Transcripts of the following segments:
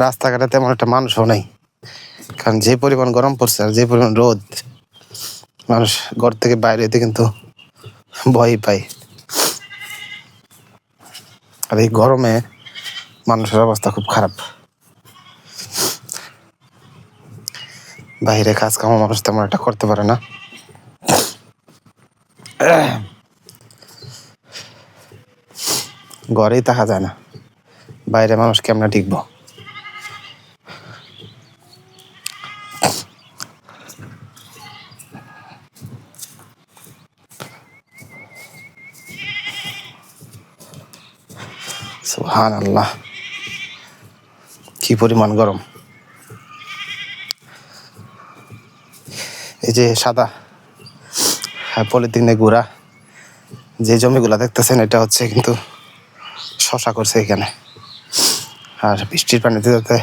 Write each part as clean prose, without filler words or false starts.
রাস্তাঘাটে তেমন একটা মানুষও নেই, কারণ যে পরিমাণ গরম পড়ছে আর যে পরিমাণ রোদ, মানুষ ঘর থেকে বাইরে হতে কিন্তু ভয়ই পায়। আর এই গরমে মানুষের অবস্থা খুব খারাপ। বাইরে কাজ কাম মানুষ তেমন একটা করতে পারে না। ঘরেই থাকা যায় না, বাইরে মানুষ কেমনে টিকবো? সুবহানাল্লাহ, কি পরিমাণ গরম! এই যে সাদা পলিথিনে গুঁড়া যে জমিগুলা দেখতেছেন, এটা হচ্ছে কিন্তু শশা করছে এখানে। আর বৃষ্টির পানিতে যাতে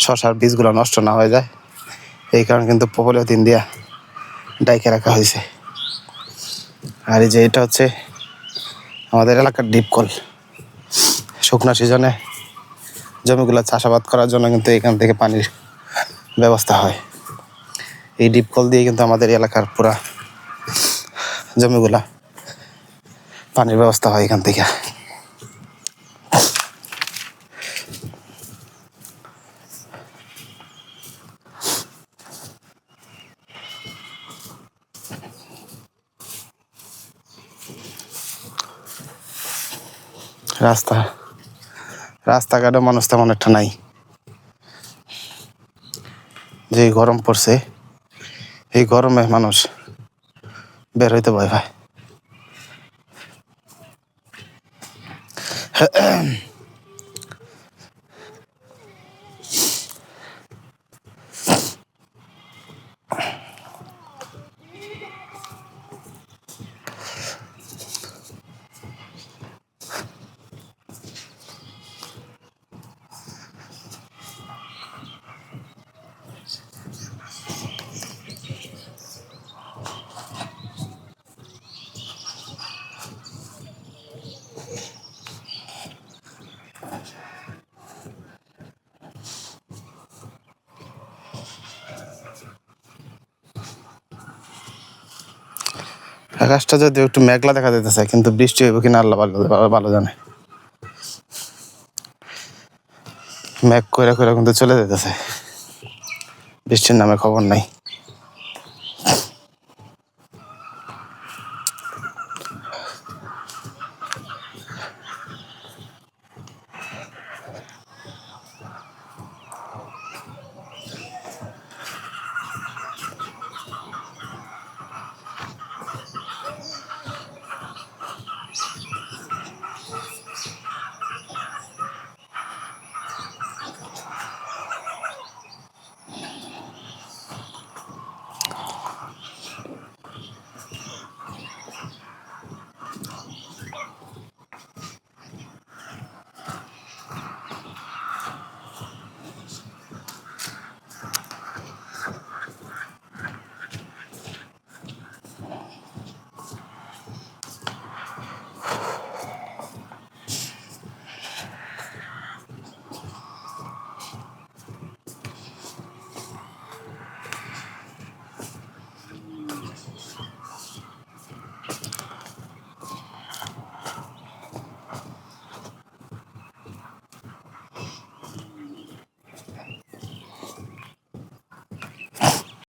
শশার বীজগুলো নষ্ট না হয়ে যায়, এই কারণে কিন্তু পলিথিন দিয়া ডাইকে রাখা হয়েছে। আর এই যে এটা হচ্ছে আমাদের এলাকার ডিপ কল। শুকনো সিজনে জমিগুলো চাষাবাদ করার জন্য কিন্তু এখান থেকে পানির ব্যবস্থা হয়। এই ডিপ কল দিয়ে কিন্তু আমাদের এলাকার পুরা জমিগুলা পানির ব্যবস্থা হয় এখান থেকে। রাস্তাঘাটে মানুষ তেমন একটা নাই। যে গরম পড়ছে, এই গরমে মানুষ বের হইতে ভয় পায়। আকাশটা যদিও একটু মেঘলা দেখা যেতেছে, কিন্তু বৃষ্টি হইব কিনা আল্লাহ ভালো জানে। মেঘ কইরা কইরা কিন্তু চলে যেতেছে, বৃষ্টির নামে খবর নাই।